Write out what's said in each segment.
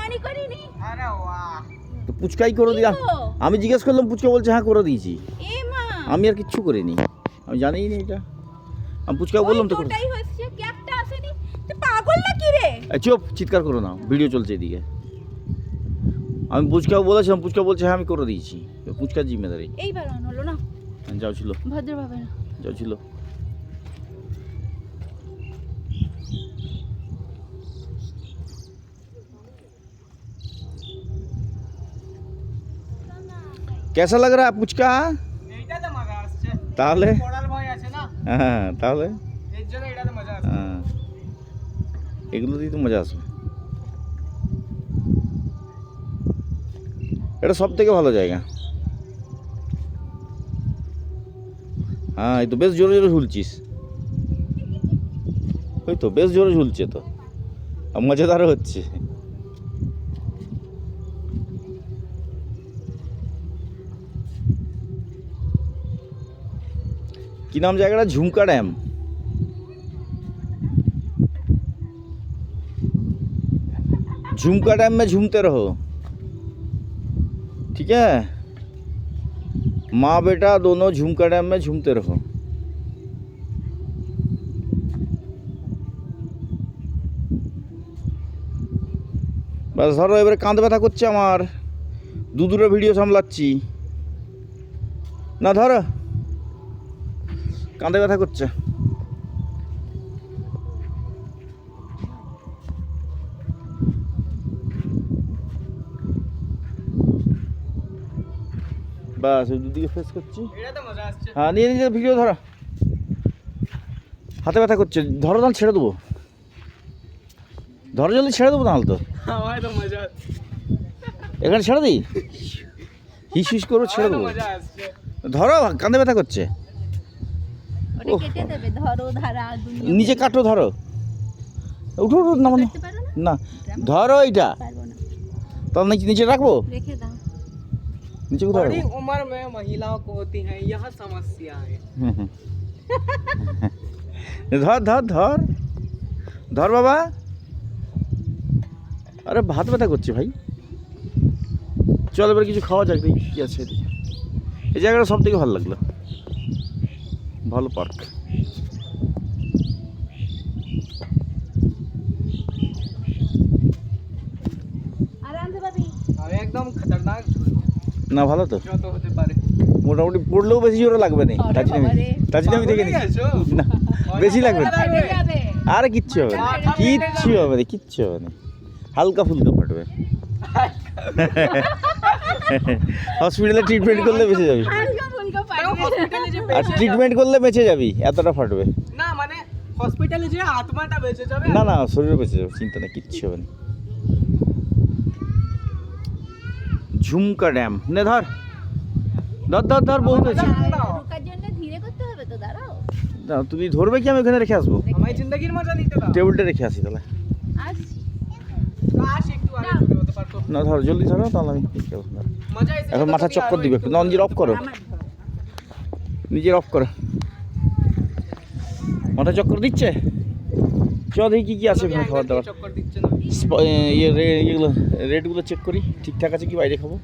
মনে করিনি। আরে বাহ, তো পুচকাই করে দিয়া। আমি জিজ্ঞেস করলাম, পুচকা বলছে হ্যাঁ করে দিয়েছি। এ মা, আমি আর কিচ্ছু করিনি, আমি জানিই না এটা। আমি পুচকা বললাম তো করে। ওটাই হচ্ছে, ক্যাপটা আসেনি। তুই পাগল নাকি রে? চুপ, চিৎকার করো না, ভিডিও চলছে এদিকে। আমি পুচকাও বলেছিলাম, পুচকা বলছে হ্যাঁ আমি করে দিয়েছি। পুচকার জিম্মেদারি। এইবার অন হলো না, যাও ছিল, ভদ্রভাবে না। যাও ছিল। कैसा लग रहा है पुचका? এইটাতে মজা আসছে। তাহলে পড়ার ভয় আছে না, হ্যাঁ, তাহলে এর জন্য এটাতে মজা আসছে। হ্যাঁ, এগুলো দিয়ে তো মজা আসবে। এটা সব থেকে ভালো জায়গা। হ্যাঁ, এই তো বেশ জোরে জোরে ঝুলছিস। ওই তো বেশ জোরে ঝুলছে তো, আর মজাদারও হচ্ছে। কি নাম জায়গাটা? ঝুমকা ডैम। झुमका डैम में झूमते रहो, ठीक है? माँ बेटा दोनों झुमका डैम में झूमते रहो। বাস ধরো, এবারে কাঁধ ব্যথা করছে আমার, দুটো ভিডিও সামলাচ্ছি না। ধরো, কাঁধে ব্যথা করছে। বাস ওই দুদিকে ফেস করছি। এটাতে মজা আসছে। হ্যাঁ, নিয়ে নিজে ভিডিও ধরো। হাতে ব্যথা করছে, ধরো, তাহলে ছেড়ে দেবো। ধরো, জলদি ছেড়ে দেবো নাহলে তো। আমার তো মজা আসছে। এখানে ছেড়ে দিই, হিস হিস করে ছেড়ে দেবো। মজা আসছে। ধরো, কাঁধে ব্যথা করছে। ওটা কেটে দেবে, ধরো ধারা দুনিয়া। নিচে কাটো, ধরো। উঠো উঠো, না মানে কাটতে পারো না? না, ধরো এইটা। পারবো না, তাহলে নিচে রাখবো। রেখে দাও। নিচে কোথায় बड़ी রাখবো? उम्र में महिलाओं को होती हैं यह समस्याएं। ধর ধর ধর ধর বাবা। আরে ভাত ব্যথা করছে ভাই। চল এবার কিছু খাওয়া যাক, দেখি কি আছে এদিকে। এই জায়গাটা সব থেকে ভালো লাগলো, ভালো পার্ক। আরামসে পাবি। আমি একদম খতরনাক না ভালো তো, যত হতে পারে। মোটামুটি পড়লেও বেশি জোরে লাগবে না। আরে বাবা রে। তার জন্য আমি দেখে পাগল হয়ে নিচ্ছি। গেছো? না, বেশি লাগবে না। ফেটে যাবে। আরে কিচ্ছু হবে না, কিচ্ছু হবে না, কিচ্ছু হবে না, হালকা ফুলকা ফাটবে। হসপিটালে ট্রিটমেন্ট করলে বেঁচে যাবি, হালকা ফুলকা দেখো, পারবে। হসপিটালে যে আর ট্রিটমেন্ট করলে বেঁচে যাবি, এতটা ফাটবে না মানে হসপিটালে যে আত্মাটা বেঁচে যাবে। না। না, শরীরে বেঁচে যাবে, চিন্তা নেই, কিচ্ছু হবে না। ঝুমকা ড্যাম নে, ধর ধর ধর ধর, বহুত আছে। রোকার জন্য ধীরে করতে হবে তো, দাঁড়াও। না, তুমি ধরবে কি? আমি ওখানে রেখে আসবো, আমায় জিন্দগির মজা নিতে দাও। টেবিলটা রেখে আসি তাহলে। আসছি। কাশ একটু আগে চলে হতে পারতো। না ধর, জলদি ধরো, তাহলে আমি দেখে আসবো। মজা এসে এখন যেত মাথা যদি চক্কর আরো দিবে একটু একটু। নঞ্জির অফ করো, আমার ধর। নিজের অফ করো। মাথা চক্কর দিচ্ছে। চ দেখি কি কি আছে ওখানে খাবার দাবার। চক্কর দিচ্ছে না। ইয়েগুলো রেটগুলো চেক করি, ঠিকঠাক আছে কি, বাইরে খাবো,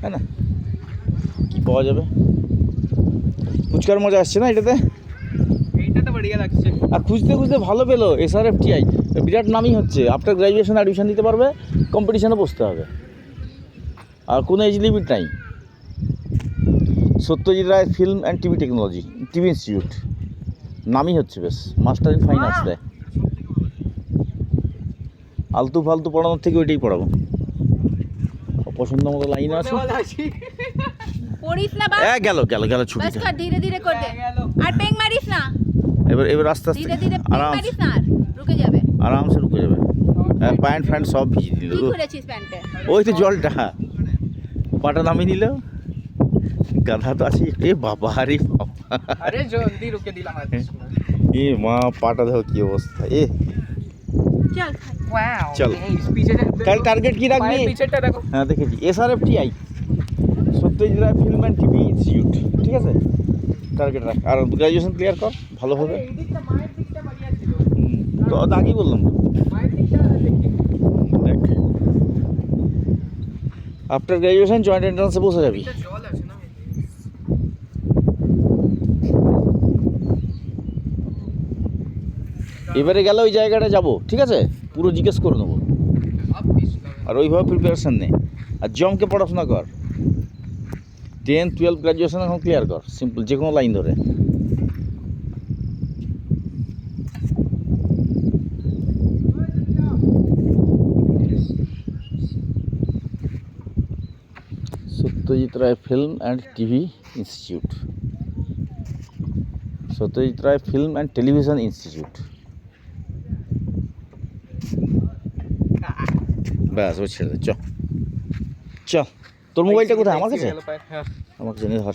হ্যাঁ না, কি পাওয়া যাবে। ফুচকার মজা আসছে না এটাতে। এইটা তো বড়িয়া লাগছে। আর খুঁজতে খুঁজতে ভালো পেলো SRFTI, বিরাট নামই হচ্ছে। আফটার গ্র্যাজুয়েশন অ্যাডমিশন দিতে পারবে, কম্পিটিশনে বসতে হবে, আর কোনো এজ লিমিট নাই। Satyajit Ray film and TV technology, TV institute, নামই হচ্ছে বেশ। মাস্টার ইন ফাইন আর্টস দেয়। আলতু ফালতু পড়ানোর থেকে ওইটাই পড়াবো। পছন্দ মতো লাইন আছে। ভালো আছি। পড়িস না বাস। গেল গেল গেল বাস ছুটিটা। কর, ধীরে ধীরে কর দে। হয়ে গেল। আর পেং মারিস না, এবার আস্তে আস্তে ধীরে ধীরে পেং আরাম মারিস না, আর রুকে যাবে। আরামসে রুকে যাবে। প্যান্ট ফ্যান্ট সব ভিজে দিল। কি করেছিস প্যান্টে? ওই তো জলটা পাটা নামিয়ে নিল। গাধা তো আছে। এ বাবা রে বাবা, আরে জলদি রুকে দিলাম আজ। এ মা, পাটা দেখো কি অবস্থা। এ চল খাই। ওয়াও চল। এই পিছে কাল টার্গেট কি রাখবি? পায়ের পিছেটা দেখো। হ্যাঁ দেখেছি, SRFTI, Satyajit Ray film and TV institute, ঠিক আছে, টার্গেট রাখ। আর গ্র্যাজুয়েশন ক্লিয়ার কর, ভালো হবে। এই দিকটা মায়ের দিকটা বাড়িয়া ছিল। তো আগেই বললাম তো। মায়ের দিকটা দেখি। দেখ আফটার গ্র্যাজুয়েশন জয়েন্ট এন্ট্রান্সে বসে যাবি। এটা জল আছে না? এবারে গেলে ওই জায়গাটা যাব, ঠিক আছে, পুরো জিজ্ঞেস করে নেবো। সব পিস লাগা। আর ওইভাবে প্রিপারেশান নে, আর জমকে পড়াশোনা কর। 10, 12 গ্র্যাজুয়েশন এখন ক্লিয়ার কর, সিম্পল, যে কোনো লাইন ধরে। Satyajit Ray film and TV institute, Satyajit Ray film and television institute. ব্যাস, ও ছেড়ে দে, চ চ। তোর মোবাইলটা কোথায়? আমার কাছে, গেল পায়ে। হ্যাঁ আমার কাছে নিয়ে ধর।